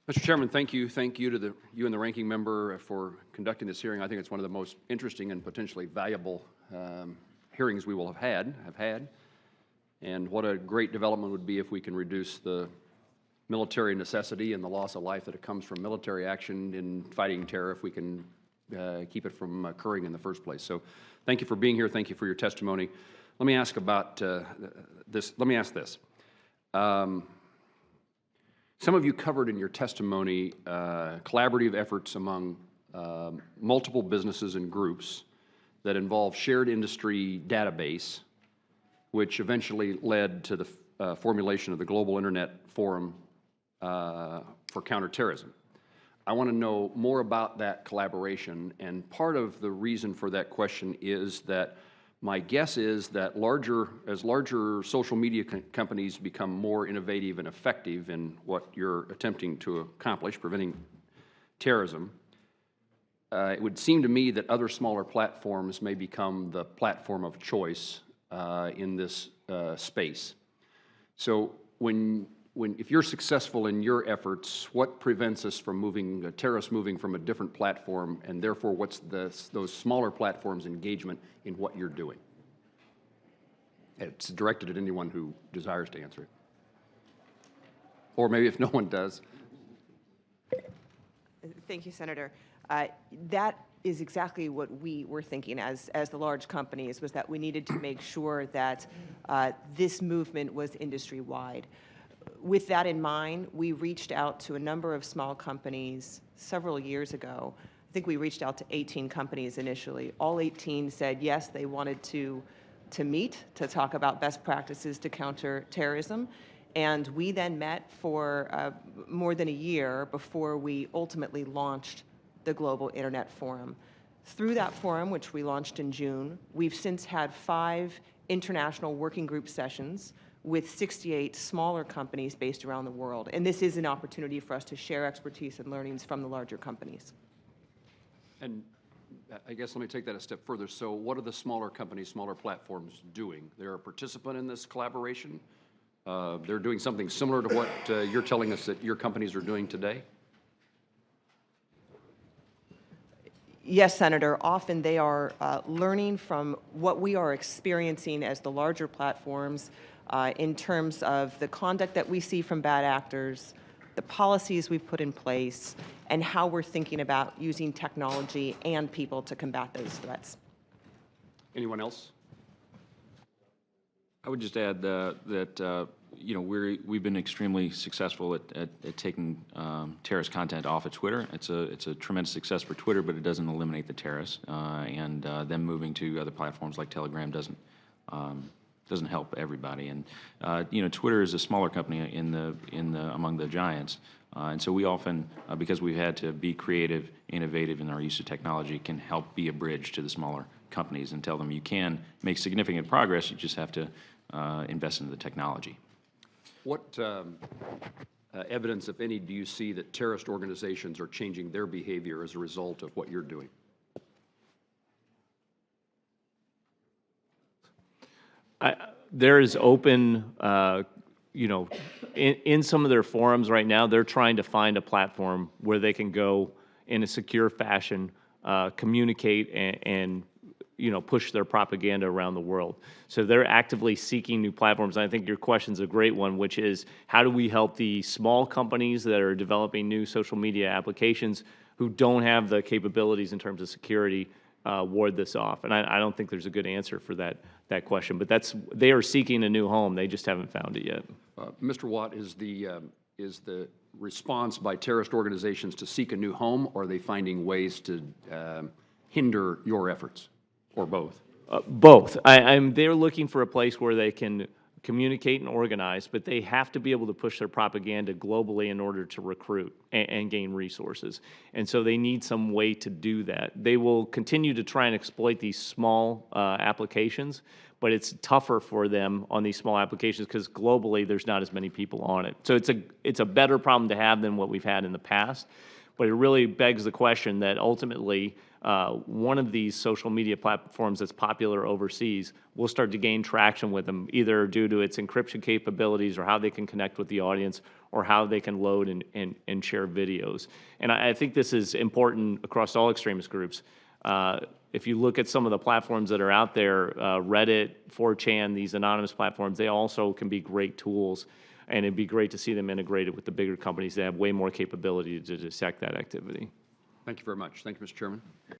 Mr. Chairman, thank you. Thank you to you and the ranking member for conducting this hearing. I think it's one of the most interesting and potentially valuable hearings we will have had. And what a great development would be if we can reduce the military necessity and the loss of life that comes from military action in fighting terror, if we can keep it from occurring in the first place. So thank you for being here. Thank you for your testimony. Let me ask about this. Let me ask this. Some of you covered in your testimony collaborative efforts among multiple businesses and groups that involve shared industry database, which eventually led to the formulation of the Global Internet Forum for Counterterrorism. I want to know more about that collaboration, and part of the reason for that question is that my guess is that as larger social media companies become more innovative and effective in what you're attempting to accomplish, preventing terrorism, it would seem to me that other smaller platforms may become the platform of choice in this space. So if you're successful in your efforts, what prevents us from terrorists moving from a different platform, and therefore what's those smaller platforms' engagement in what you're doing? It's directed at anyone who desires to answer it. Or maybe if no one does. Thank you, Senator. That is exactly what we were thinking as the large companies, was that we needed to make sure that this movement was industry-wide. With that in mind, we reached out to a number of small companies several years ago. I think we reached out to 18 companies initially. All 18 said yes, they wanted to meet, to talk about best practices to counter terrorism. And we then met for more than a year before we ultimately launched the Global Internet Forum. Through that forum, which we launched in June, we've since had 5 international working group sessions with 68 smaller companies based around the world. And this is an opportunity for us to share expertise and learnings from the larger companies. And I guess let me take that a step further. So what are the smaller companies, smaller platforms doing? They're a participant in this collaboration? They're doing something similar to what you're telling us that your companies are doing today? Yes, Senator. Often they are learning from what we are experiencing as the larger platforms in terms of the conduct that we see from bad actors, the policies we've put in place, and how we're thinking about using technology and people to combat those threats. Anyone else? I would just add that you know, we've been extremely successful at taking terrorist content off of Twitter. It's a tremendous success for Twitter, but it doesn't eliminate the terrorists. And them moving to other platforms like Telegram doesn't help everybody. And you know, Twitter is a smaller company among the giants. And so we often, because we've had to be creative, innovative in our use of technology, can help be a bridge to the smaller companies and tell them you can make significant progress, you just have to invest in the technology. What evidence, if any, do you see that terrorist organizations are changing their behavior as a result of what you're doing? There is open, you know, in some of their forums right now, they're trying to find a platform where they can go in a secure fashion, communicate and you know, push their propaganda around the world. So they're actively seeking new platforms. And I think your question's a great one, which is how do we help the small companies that are developing new social media applications who don't have the capabilities in terms of security ward this off? And I don't think there's a good answer for that question, but they are seeking a new home. They just haven't found it yet. Mr. Watt, is the response by terrorist organizations to seek a new home, or are they finding ways to hinder your efforts, or both? Both. They're looking for a place where they can communicate and organize, but they have to be able to push their propaganda globally in order to recruit and gain resources. And so they need some way to do that. They will continue to try and exploit these small applications, but it's tougher for them on these small applications because globally there's not as many people on it. So it's a better problem to have than what we've had in the past. But it really begs the question that ultimately one of these social media platforms that's popular overseas will start to gain traction with them, either due to its encryption capabilities or how they can connect with the audience, or how they can load and share videos. And I think this is important across all extremist groups. If you look at some of the platforms that are out there, Reddit, 4chan, these anonymous platforms, they also can be great tools, and it'd be great to see them integrated with the bigger companies that have way more capability to detect that activity. Thank you very much. Thank you, Mr. Chairman.